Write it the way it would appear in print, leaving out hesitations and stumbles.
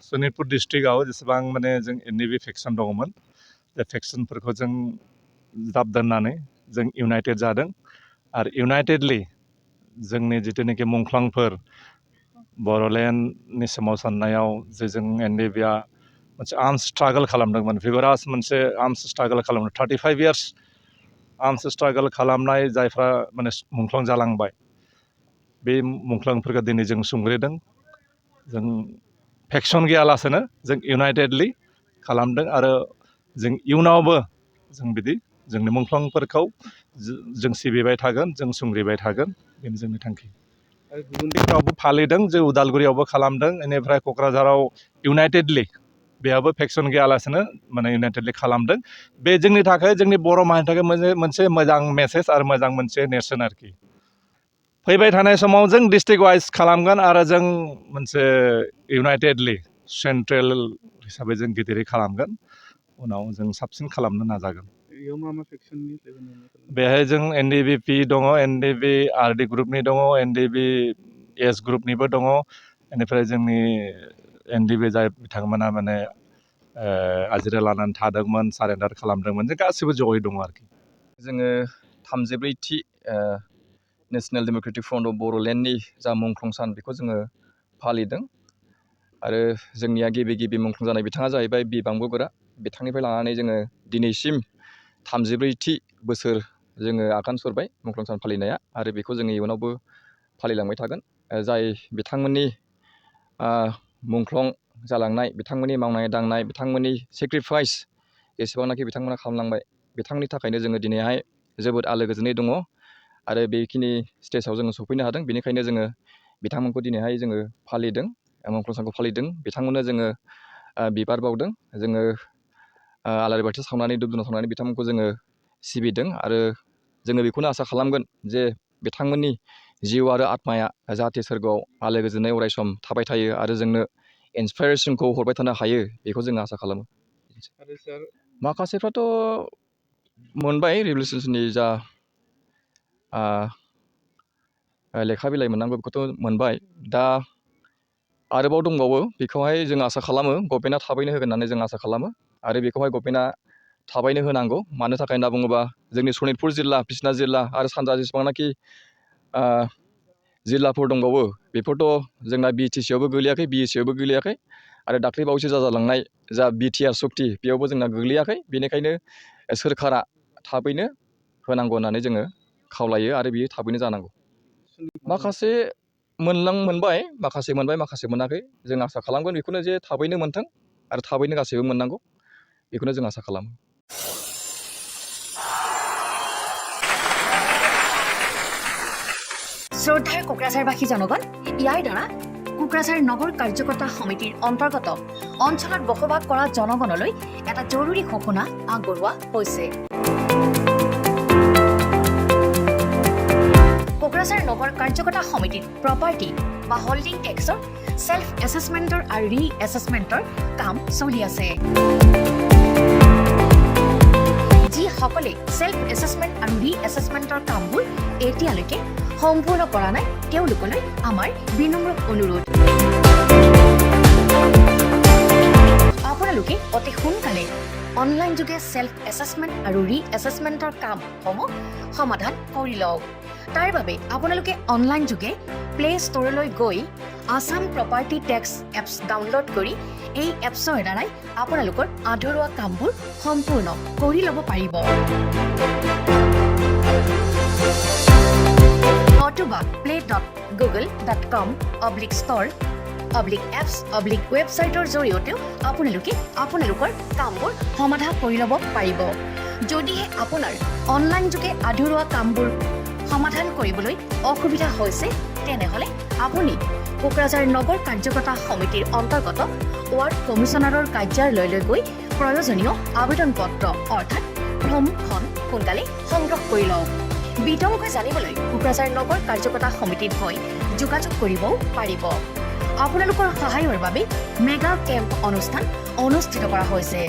सनितपुर डिस्ट्रिक्टआव जेसेबां माने जों एनडिएफबि फेक्सन दङमोन बे फेक्सनफोरखौ जों ज्राब दोननानै जों इउनाइटेड जादों आरो इउनाइटेडलि जोंनि जिथुनाखि मुंख्लंफोर बर'लेण्डनि सोमावसारनायाव जे जों एनडिएफबिआ मोनसे आर्म्स स्ट्रागल खालामदोंमोन भिगरास मोनसे आर्म्स स्ट्रागल खालामदों 35 इयार्स आर्म्स स्ट्रागल खालामनाय जायफ्रा माने मुंख्लं जालांबाय बे मुंख्लंफोरखौ दिनै जों सुंग्रिदों जों फेक्सन गैयालासेनो जों इउनाइटेडलि खालामदों आरो जों इयुनावबो जों बिदि जोंनि मुंख्लंफोरखौ जों सिबिबाय थागोन जों सुंग्रिबाय थागोन बेनो जोंनि थांखि आरो गुबुन दिगफ्रावबो फालिदों जों उदालगुरियावबो खालामदों बेनिफ्राय क'क्राझाराव इउनाइटेडलि बेयावबो फेक्सन गैयालासेनो माने इउनाइटेडलि खालामदों बे जोंनि थाखाय जोंनि बर' माहारिनि थाखाय मोनसे मोजां मेसेज आरो मोजां मोनसे नेरसोन आरोखि फैबाय थानाय समाव जों डिस्ट्रिक्ट वाइज खालामगोन आरो जों मोनसे इउनाइटेडलि सेन्ट्रेल हिसाबै जों गिदिरै खालामगोन उनाव जों साबसिन खालामनो नाजागोन बेहाय जों एनडिएफबि दङ एनडिएफबि आरडि ग्रुपनि दङ एनडिएफबि एस ग्रुपनिबो दङ बेनिफ्राय जोंनि एनडिएफबि जाय बिथांमोना माने आजिरा लानानै थादोंमोन सारेन्डार खालामदोंमोन जों गासिबो जयै दङ आरोखि जोङो 34थि नेशनेल डेम'क्रेटिक फ्रन्ट अफ बर'लेण्डनि जा मुंख्लं सान बेखौ जोङो फालिदों आरो जोंनिया गिबि मुंख्लं जानाय बिथाङा जाहैबाय बिबां बरगोरा बिथांनिफ्राय लानानै जोङो दिनैसिम 34थि बोसोर जोङो आगान सुरबाय मुंख्लं सान फालिनाया आरो बेखौ जोङो इयुनावबो फालिलांबाय थागोन जाय बिथांमोननि मुंख्लं जालांनाय बिथांमोननि मावनाय दांनाय बिथांमोननि सेक्रिफाइस जेसेबांनाखि बिथांमोना खालामलांबाय बिथांनि थाखायनो जोङो दिनैहाय जोबोद आलो गोजोनै दङ आरो बेखिनि स्टेजाव जोङो सफैनो हादों बेनिखायनो जोङो बिथांमोनखौ दिनैहाय जोङो फालिदों मुंख्लं सानखौ फालिदों बिथांमोननो जोङो बिबार बावदों जोङो आलारि बाथि सावनानै धुप धुना सावनानै बिथांमोनखौ जोङो सिबिदों आरो जोङो बेखौनो आसा खालामगोन जे बिथांमोननि जिउ आरो आत्माया जाहाथे सोरगोआव आलो गोजोनै अराय सम थाबाय थायो आरो जोंनो इन्सपाइरेसनखौ हरबाय थानो हायो बेखौ जोङो आसा खालामो माखासेफ्राथ' मोनबाय रिभलिउसननि जा लेखा बिलाइ मोननांगौ बेखौथ' मोनबाय दा आरोबाव दंबावो बेखौहाय जों आसा खालामो गभर्नमेन्टआ थाबैनो होगोन होननानै जों आसा खालामो आरो बेखौहाय गभर्नमेन्टआ थाबैनो होनांगौ मानो थाखाय होनना बुङोबा जोंनि सनितपुर जिल्ला बिसनाथ जिल्ला आरो सानजा जेसेबांनाखि जिल्लाफोर दंबावो बेफोरथ' जोंना बिटिसियावबो गोलैयाखै बिएसियावबो गोलैयाखै आरो दाख्लै बावैसो जालांनाय जा बिटिआर सक्ति बेयावबो जोंना गोग्लैयाखै बेनिखायनो सोरखारा थाबैनो होनांगौ होननानै जोङो खावलायो आरो बियो थाबैनो जानांगौ माखासे मोनबाय माखासे मोनबाय माखासे मोनाखै जों आसा खालामगोन बेखौनो जे थाबैनो मोनथों आरो थाबैनो गासैबो मोननांगौ बेखौनो जों आसा खालामो শ্রদ্ধাৰ কোকৰাঝাৰবাসী জনগণ ইয়াৰ দ্বাৰা কোকৰাঝাৰ নগৰ কাৰ্যকৰ্তা সমিতিৰ অন্তৰ্গত অঞ্চলত বসবাস কৰা জনগণলৈ এটা জৰুৰী ঘোষণা আগবঢ়োৱা হৈছে কোকৰাঝাৰ নগৰ কাৰ্যকৰ্তা সমিতিৰ প্ৰপাৰ্টি বা হোল্ডিং টেক্সৰ সেল্ফ এছেছমেণ্টৰ আৰু ৰি এছেছমেণ্টৰ কাম চলি আছে যিসকলে সেল্ফ এছেছমেণ্ট আৰু ৰি এছেছমেণ্টৰ কামবোৰ এতিয়ালৈকে সম্পূৰ্ণ কৰা নাই তেওঁলোকলৈ আমাৰ বিনম্ৰ অনুৰোধ আপোনালোকে অতি সোনকালে অনলাইন যোগে সেল্ফ এছেছমেণ্ট আৰু ৰি এছেছমেণ্টৰ কামসমূহ সমাধান কৰি লওক তাৰ বাবে আপোনালোকে অনলাইন যোগে প্লে ষ্ট'ৰলৈ গৈ Assam property tax apps download কৰি এই এপছৰ দ্বাৰাই আপোনালোকৰ আধৰুৱা কামবোৰ সম্পূৰ্ণ কৰি ল'ব পাৰিব নতুবা play.google.com/store/apps/ৱেবছাইটৰ জৰিয়তেও আপোনালোকে আপোনালোকৰ কামবোৰ সমাধান কৰি ল'ব পাৰিব যদিহে আপোনাৰ অনলাইন যোগে আধৰুৱা কামবোৰ সমাধান কৰিবলৈ অসুবিধা হৈছে তেনেহ'লে আপুনি কোকৰাঝাৰ নগৰ কাৰ্যকৰ্তা সমিতিৰ অন্তৰ্গত ৱাৰ্ড কমিছনাৰৰ কাৰ্যালয়লৈ গৈ প্ৰয়োজনীয় আবেদন পত্ৰ অৰ্থাৎ ফৰ্মখন সোনকালে সংগ্ৰহ কৰি লওক বিতংকৈ জানিবলৈ কোকৰাঝাৰ নগৰ কাৰ্যকৰ্তা সমিতিত হৈ যোগাযোগ কৰিবও পাৰিব আপোনালোকৰ সহায়ৰ বাবে মেগা কেম্প অনুষ্ঠান অনুষ্ঠিত কৰা হৈছে